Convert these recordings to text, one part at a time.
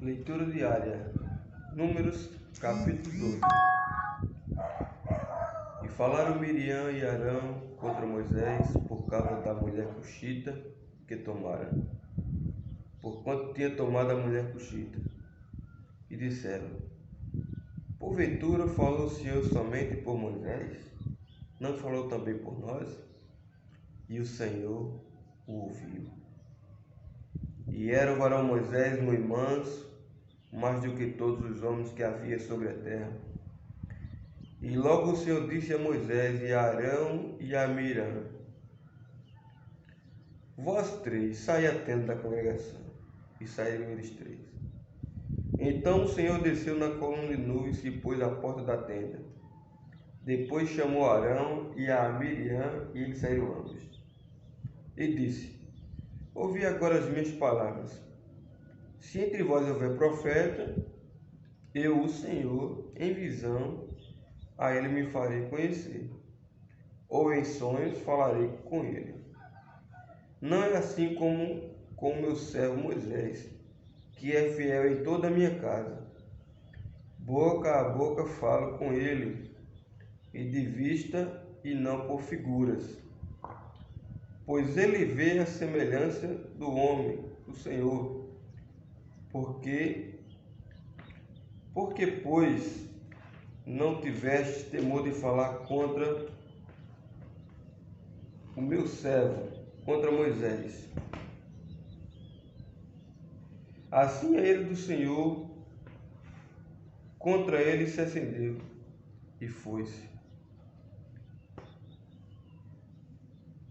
Leitura diária. Números, capítulo 12. E falaram Miriam e Arão contra Moisés por causa da mulher cuxita que tomaram, porquanto tinha tomado a mulher cuxita. E disseram: porventura falou o Senhor somente por Moisés? Não falou também por nós? E o Senhor o ouviu. E era o varão Moisés muito manso, mais do que todos os homens que havia sobre a terra. E logo o Senhor disse a Moisés e a Arão e a Miriam: vós três, saí à tenda da congregação. E saíram eles três. Então o Senhor desceu na coluna de nuvem e se pôs à porta da tenda. Depois chamou Arão e a Miriam, e eles saíram ambos. E disse: ouvi agora as minhas palavras. Se entre vós houver profeta, eu, o Senhor, em visão, a ele me farei conhecer, ou em sonhos falarei com ele. Não é assim como com meu servo Moisés, que é fiel em toda a minha casa. Boca a boca falo com ele, e de vista e não por figuras. Pois ele vê a semelhança do homem, do Senhor. Porque, pois, não tiveste temor de falar contra o meu servo, contra Moisés. Assim a ira do Senhor contra ele se acendeu e foi-se.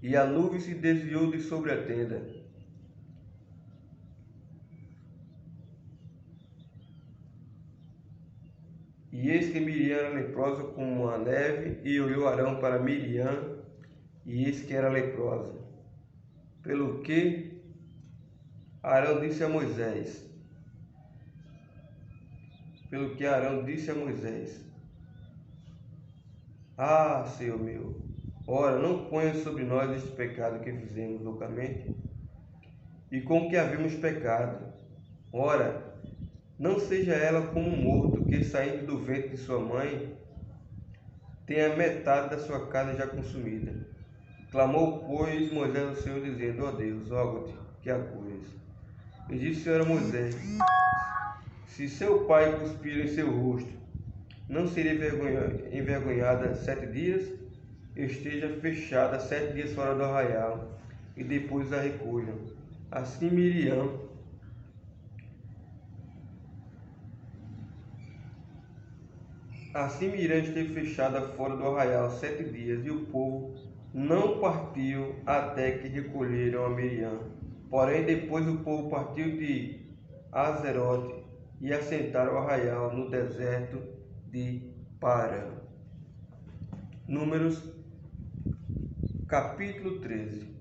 E a nuvem se desviou de sobre a tenda. E eis que Miriam era leprosa como a neve, e olhou Arão para Miriam, e eis que era leprosa. Pelo que Arão disse a Moisés: ah, Senhor meu, ora, não ponha sobre nós este pecado que fizemos loucamente, e com que havemos pecado. Ora, não seja ela como um morto que, saindo do ventre de sua mãe, tem a metade da sua casa já consumida. Clamou, pois, Moisés ao Senhor, dizendo: ó Deus, rogo-te que a cures. E disse o Senhor a Moisés: se seu pai cuspir em seu rosto, não seria envergonhada 7 dias? Esteja fechada 7 dias fora do arraial, e depois a recolham. Assim Miriam esteve fechada fora do arraial 7 dias, e o povo não partiu até que recolheram a Miriam. Porém, depois o povo partiu de Azerote e assentaram o arraial no deserto de Parã. Números, capítulo 13.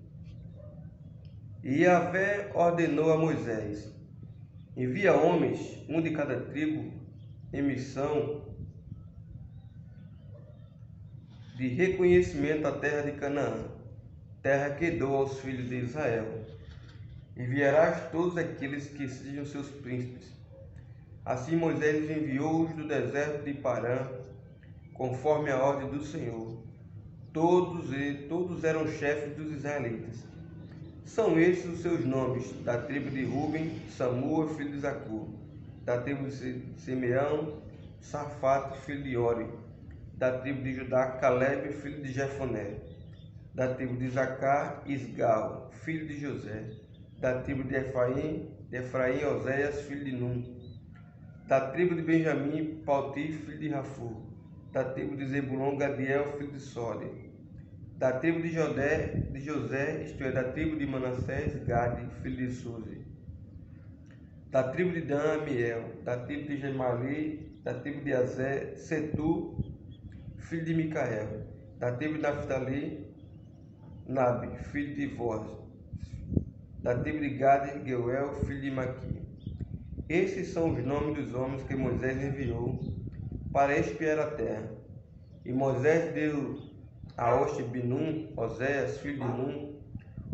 E Yahvé ordenou a Moisés: envia homens, um de cada tribo, em missão de reconhecimento à terra de Canaã, terra que dou aos filhos de Israel. Enviarás todos aqueles que sejam seus príncipes. Assim Moisés enviou-os do deserto de Parã, conforme a ordem do Senhor. Todos eram chefes dos israelitas. São estes os seus nomes: da tribo de Ruben, Samua, filho de Zacur; da tribo de Simeão, Safate, filho de Ori; da tribo de Judá, Calebe, filho de Jefoné; da tribo de Zacar, Isgal, filho de José; da tribo de Efraim, Oséias, filho de Num; da tribo de Benjamim, Palti, filho de Rafur; da tribo de Zebulon, Gadiel, filho de Sode; da tribo de José, isto é, da tribo de Manassés, Gade, filho de Suzi; da tribo de Dan, Amiel; da tribo de Gemali; da tribo de Azé, Setu, filho de Micael; da tribo de Naphtali, Nabe, filho de Voz; da tribo de Gade, Geuel, filho de Maqui. Esses são os nomes dos homens que Moisés enviou para espiar a terra. E Moisés deu a Oste-Binum, Oséias, filho de Num,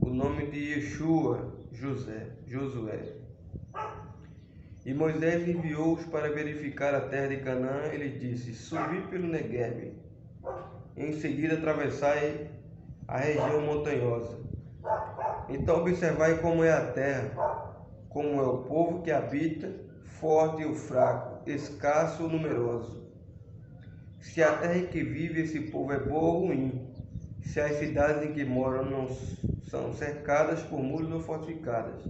o nome de Yeshua, Josué. E Moisés enviou-os para verificar a terra de Canaã. Ele disse: Subi pelo Neguebe. Em seguida, atravessai a região montanhosa. Então observai como é a terra, como é o povo que habita, forte ou fraco, escasso ou numeroso. Se a terra em que vive esse povo é boa ou ruim, se as cidades em que moram não são cercadas por muros ou fortificadas,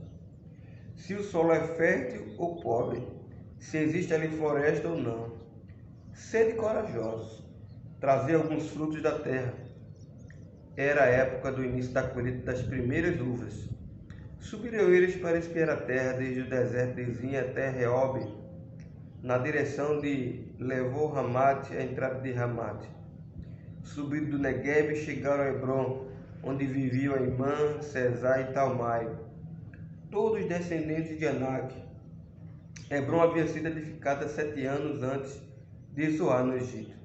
se o solo é fértil ou pobre, se existe ali floresta ou não. Sede corajosos, trazei alguns frutos da terra. Era a época do início da colheita das primeiras uvas. Subiram eles para espiar a terra, desde o deserto de Zin até Reob, na direção de Levor-Hamate, a entrada de Ramate. Subindo do Neguebe, chegaram a Hebron, onde viviam Aimã, Cesar e Talmai, todos descendentes de Anak. Hebron havia sido edificada 7 anos antes de Zoar, no Egito.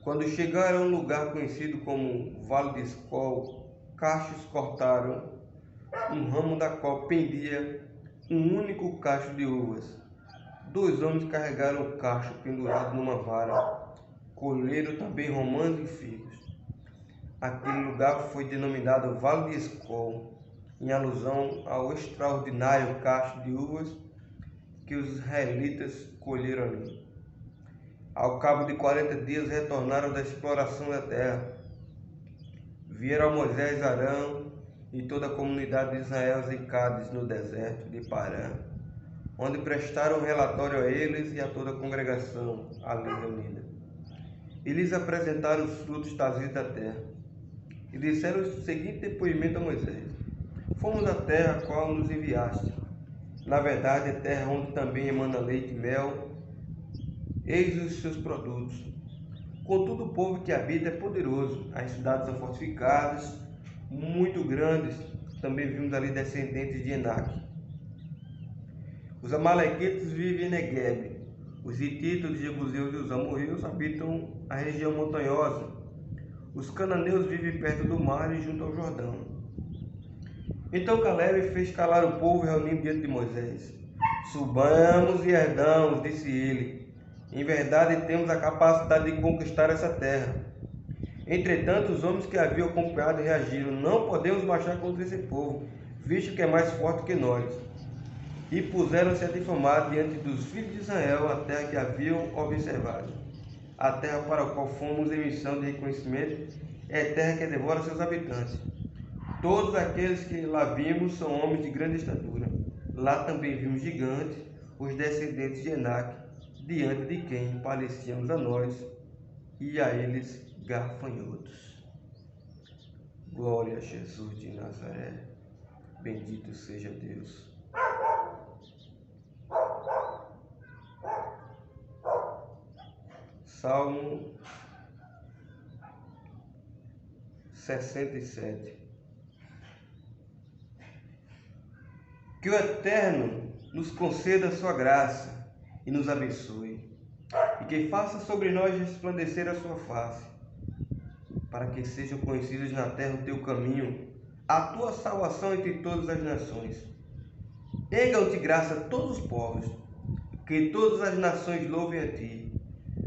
Quando chegaram a um lugar conhecido como Vale de Escol, cachos cortaram um ramo da qual pendia um único cacho de uvas. 2 homens carregaram o cacho pendurado numa vara. Colheram também romãs e figos. Aquele lugar foi denominado Vale de Escol, em alusão ao extraordinário cacho de uvas que os israelitas colheram ali. Ao cabo de 40 dias retornaram da exploração da terra. Vieram a Moisés, Arão e toda a comunidade de Israel em Cádiz, no deserto de Parã, onde prestaram relatório a eles e a toda a congregação ali reunida. E lhes apresentaram os frutos trazidos da terra. E disseram o seguinte depoimento a Moisés: Fomos à terra a qual nos enviaste. Na verdade, é terra onde também emana leite e mel. Eis os seus produtos. Contudo, o povo que habita é poderoso. As cidades são fortificadas, muito grandes. Também vimos ali descendentes de Enac. Os amalequitas vivem em Neguebe. Os hititas, os jebuseus e os amorreus habitam a região montanhosa. Os cananeus vivem perto do mar e junto ao Jordão. Então Caleb fez calar o povo, reunindo diante de Moisés. Subamos e herdamos, disse ele. Em verdade, temos a capacidade de conquistar essa terra. Entretanto, os homens que haviam acompanhado reagiram: Não podemos marchar contra esse povo, visto que é mais forte que nós. E puseram-se a difamar diante dos filhos de Israel a terra que haviam observado. A terra para a qual fomos em missão de reconhecimento é terra que devora seus habitantes. Todos aqueles que lá vimos são homens de grande estatura. Lá também vimos gigantes, os descendentes de Enac, diante de quem parecíamos a nós e a eles gafanhotos. Glória a Jesus de Nazaré. Bendito seja Deus. Salmo 67. Que o Eterno nos conceda a sua graça e nos abençoe, e que faça sobre nós resplandecer a sua face, para que sejam conhecidos na terra o teu caminho, a tua salvação entre todas as nações. Ergam-te graça todos os povos, que todas as nações louvem a ti.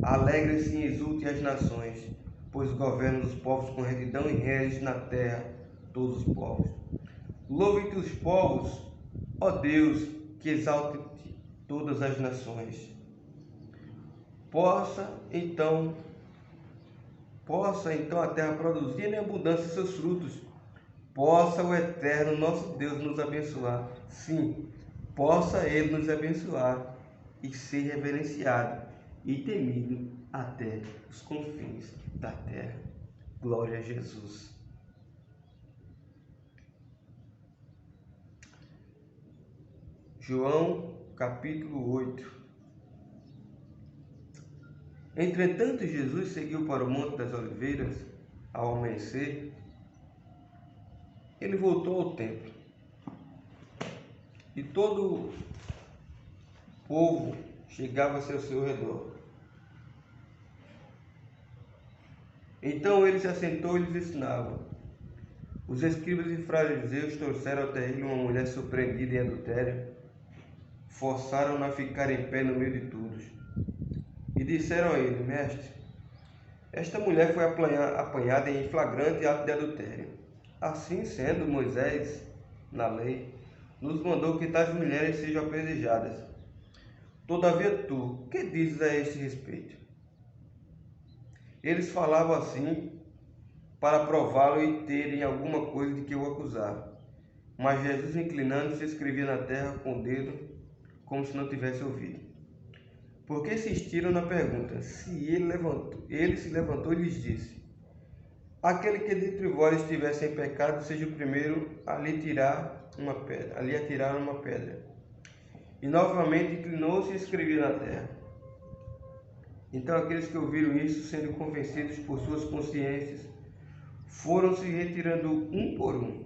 Alegrem-se e exultem as nações, pois governas os povos com retidão e reges na terra todos os povos. Louvem-te os povos, ó Deus, que exalte-te todas as nações. Possa então a terra produzir em abundância seus frutos. Possa o Eterno nosso Deus nos abençoar. Sim, possa Ele nos abençoar e ser reverenciado e temido até os confins da terra. Glória a Jesus. João, capítulo 8. Entretanto, Jesus seguiu para o Monte das Oliveiras ao amanhecer. Ele voltou ao templo e todo o povo chegava-se ao seu redor. Então ele se assentou e lhes ensinava. Os escribas e fariseus trouxeram até ele uma mulher surpreendida em adultério. forçaram-no a ficar em pé no meio de todos. E disseram a ele: Mestre, esta mulher foi apanhada em flagrante ato de adultério. Assim sendo, Moisés, na lei, nos mandou que tais mulheres sejam apedrejadas. Todavia tu, que dizes a este respeito? Eles falavam assim para prová-lo e terem alguma coisa de que o acusar. Mas Jesus, inclinando-se, escrevia na terra com o dedo, como se não tivesse ouvido. Porque insistiram na pergunta. Ele se levantou e lhes disse: Aquele que dentre vós estiver sem pecado, seja o primeiro a lhe atirar uma pedra. E novamente inclinou-se e escrevia na terra. Então aqueles que ouviram isso, sendo convencidos por suas consciências, foram se retirando um por um,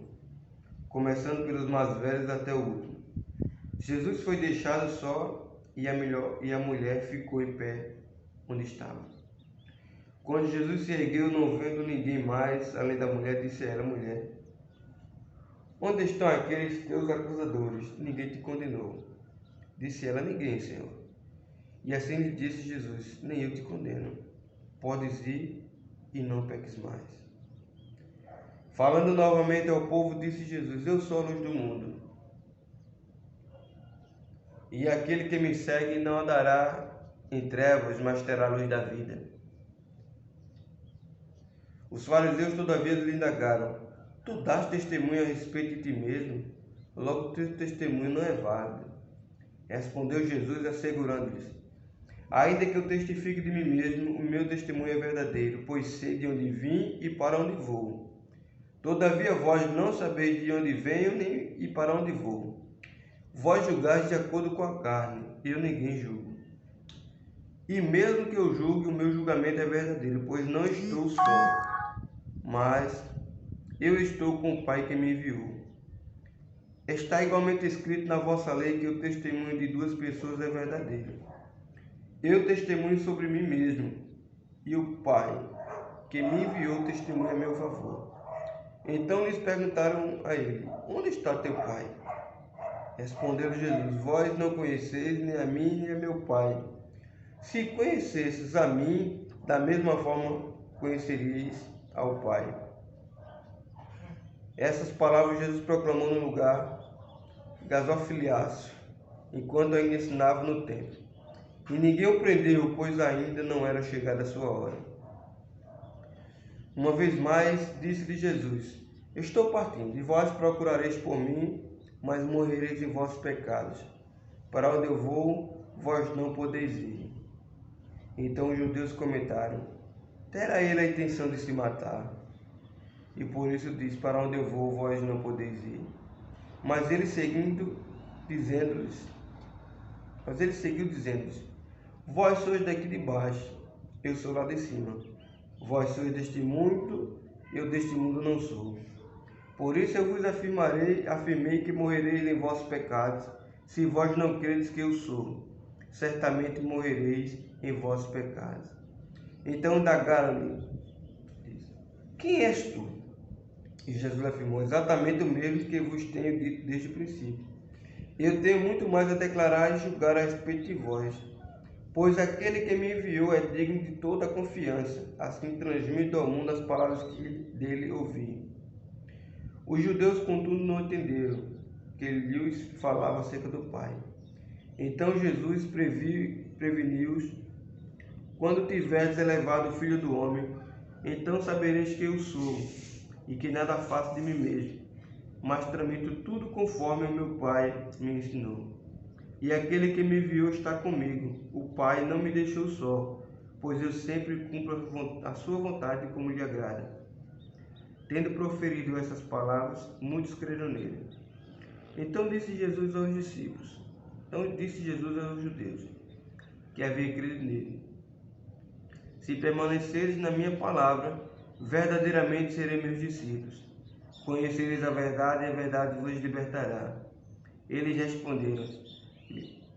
começando pelos mais velhos até o último. Jesus foi deixado só e a mulher ficou em pé onde estava. Quando Jesus se ergueu, não vendo ninguém mais, além da mulher, disse a ela: Mulher, onde estão aqueles teus acusadores? Ninguém te condenou. Disse ela: Ninguém, Senhor. E assim lhe disse Jesus: Nem eu te condeno. Podes ir e não peques mais. Falando novamente ao povo, disse Jesus: Eu sou a luz do mundo. E aquele que me segue não andará em trevas, mas terá a luz da vida. Os fariseus, todavia, lhe indagaram: Tu dás testemunho a respeito de ti mesmo? Logo, teu testemunho não é válido. Respondeu Jesus, assegurando-lhes: Ainda que eu testifique de mim mesmo, o meu testemunho é verdadeiro, pois sei de onde vim e para onde vou. Todavia vós não sabeis de onde venho nem e para onde vou. Vós julgais de acordo com a carne, eu ninguém julgo. E mesmo que eu julgue, o meu julgamento é verdadeiro, pois não estou só, mas eu estou com o Pai que me enviou. Está igualmente escrito na vossa lei que o testemunho de duas pessoas é verdadeiro. Eu testemunho sobre mim mesmo, e o Pai que me enviou testemunha a meu favor. Então lhes perguntaram a ele: Onde está teu Pai? Respondeu Jesus: Vós não conheceis nem a mim nem a meu Pai. Se conhecesses a mim, da mesma forma conheceríeis ao Pai. Essas palavras Jesus proclamou no lugar gasofiliáceo, enquanto ainda ensinava no templo. E ninguém o prendeu, pois ainda não era chegada a sua hora. Uma vez mais, disse-lhe Jesus: Estou partindo, e vós procurareis por mim, mas morrereis em vossos pecados. Para onde eu vou, vós não podeis ir. Então os judeus comentaram: Terá ele a intenção de se matar? E por isso diz: Para onde eu vou, vós não podeis ir. Mas ele seguiu dizendo-lhes: Vós sois daqui de baixo, eu sou lá de cima. Vós sois deste mundo, eu deste mundo não sou. Por isso eu vos afirmei que morrereis em vossos pecados, se vós não credes que eu sou. Certamente morrereis em vossos pecados. Então indagaram-lhe: Quem és tu? E Jesus afirmou: Exatamente o mesmo que vos tenho dito desde o princípio. Eu tenho muito mais a declarar e julgar a respeito de vós, pois aquele que me enviou é digno de toda a confiança. Assim transmito ao mundo as palavras que dele ouvi. Os judeus, contudo, não entenderam que ele lhes falava acerca do Pai. Então Jesus preveniu-os: Quando tiverdes elevado o Filho do Homem, então sabereis que eu sou, e que nada faço de mim mesmo, mas tramito tudo conforme o meu Pai me ensinou. E aquele que me enviou está comigo. O Pai não me deixou só, pois eu sempre cumpro a sua vontade como lhe agrada. Tendo proferido essas palavras, muitos creram nele. Então disse Jesus aos judeus, que havia crido nele: Se permaneceres na minha palavra, verdadeiramente serei meus discípulos. Conhecereis a verdade e a verdade vos libertará. Eles responderam: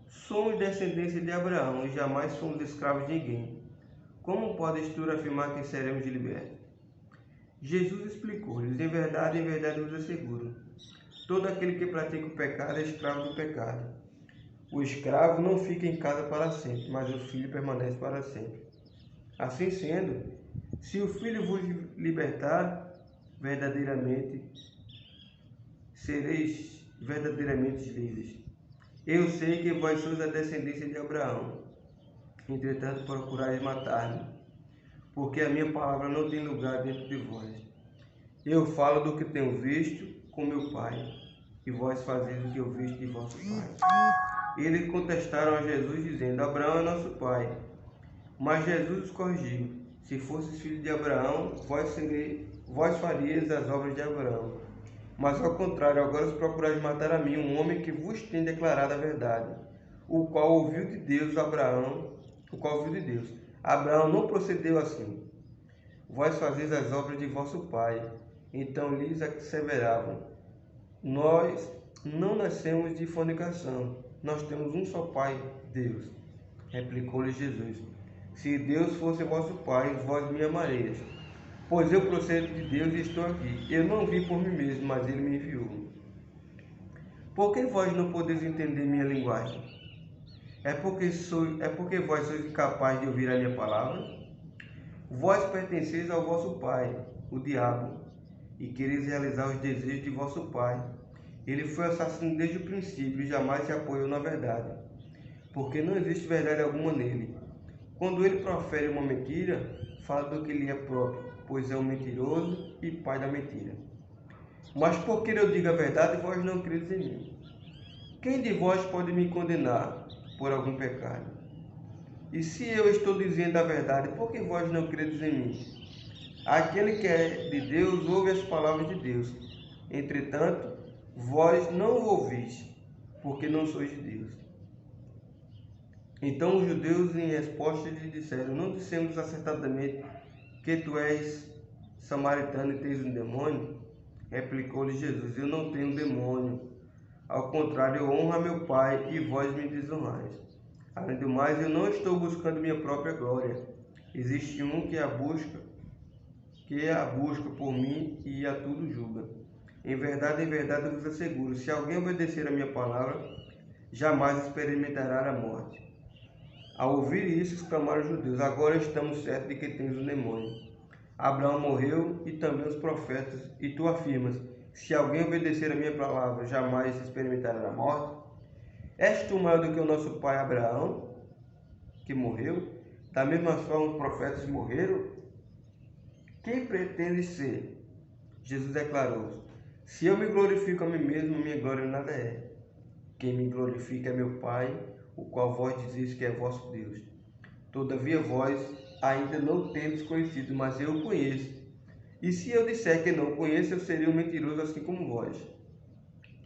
Somos descendência de Abraão e jamais somos escravos de ninguém. Como podes tu afirmar que seremos libertos? Jesus explicou-lhes: em verdade vos asseguro, todo aquele que pratica o pecado é escravo do pecado. O escravo não fica em casa para sempre, mas o filho permanece para sempre. Assim sendo, se o filho vos libertar, verdadeiramente sereis verdadeiramente livres. Eu sei que vós sois a descendência de Abraão, entretanto procurais matar-me, porque a minha palavra não tem lugar dentro de vós. Eu falo do que tenho visto com meu pai, e vós fazeis o que eu visto de vosso pai. Eles contestaram a Jesus, dizendo: Abraão é nosso pai. Mas Jesus os corrigiu: se fosseis filho de Abraão, vós farias as obras de Abraão. Mas ao contrário, agora os procurais matar a mim, um homem que vos tem declarado a verdade, o qual ouviu de Deus. Abraão não procedeu assim. Vós fazeis as obras de vosso pai. Então lhes asseveravam: nós não nascemos de fornicação, nós temos um só pai, Deus. Replicou-lhe Jesus: se Deus fosse vosso pai, vós me amareis, pois eu procedo de Deus e estou aqui. Eu não vim por mim mesmo, mas ele me enviou. Por que vós não podeis entender minha linguagem? É porque vós sois incapazes de ouvir a minha palavra? Vós pertenceis ao vosso pai, o diabo, e quereis realizar os desejos de vosso pai. Ele foi assassino desde o princípio e jamais se apoiou na verdade, porque não existe verdade alguma nele. Quando ele profere uma mentira, fala do que lhe é próprio, pois é um mentiroso e pai da mentira. Mas porque eu digo a verdade, vós não credes em mim. Quem de vós pode me condenar por algum pecado? E se eu estou dizendo a verdade, por que vós não credes em mim? Aquele que é de Deus ouve as palavras de Deus. Entretanto, vós não o ouvis, porque não sois de Deus. Então os judeus, em resposta, lhe disseram: não dissemos acertadamente que tu és samaritano e tens um demônio? Replicou-lhe Jesus: eu não tenho demônio. Ao contrário, eu honro a meu Pai e vós me desonrais. Além do mais, eu não estou buscando minha própria glória. Existe um que a busca por mim e a tudo julga. Em verdade, eu vos asseguro: se alguém obedecer a minha palavra, jamais experimentará a morte. Ao ouvir isso, exclamaram os judeus: agora estamos certos de que tens um demônio. Abraão morreu e também os profetas, e tu afirmas: se alguém obedecer a minha palavra, jamais experimentará a morte? És tu maior do que o nosso pai Abraão, que morreu? Da mesma forma os profetas morreram? Quem pretende ser? Jesus declarou: se eu me glorifico a mim mesmo, minha glória nada é. Quem me glorifica é meu Pai, o qual vós dizeis que é vosso Deus. Todavia vós ainda não tendes conhecido, mas eu o conheço. E se eu disser que não o conheço, eu seria um mentiroso assim como vós.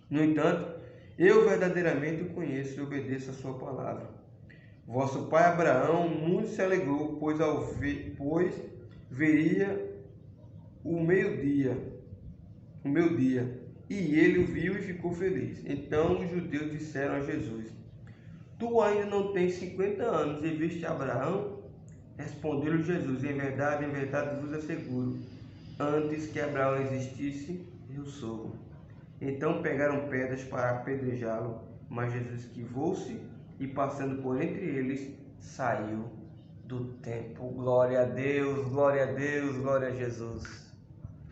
No entanto, eu verdadeiramente o conheço e obedeço a sua palavra. Vosso pai Abraão muito se alegrou, pois veria o meu dia, e ele o viu e ficou feliz. Então os judeus disseram a Jesus: tu ainda não tens 50 anos e viste Abraão? Respondeu-lhe Jesus: em verdade vos asseguro, antes que Abraão existisse, eu sou. Então pegaram pedras para apedrejá-lo, mas Jesus esquivou-se e, passando por entre eles, saiu do templo. Glória a Deus, glória a Deus, glória a Jesus.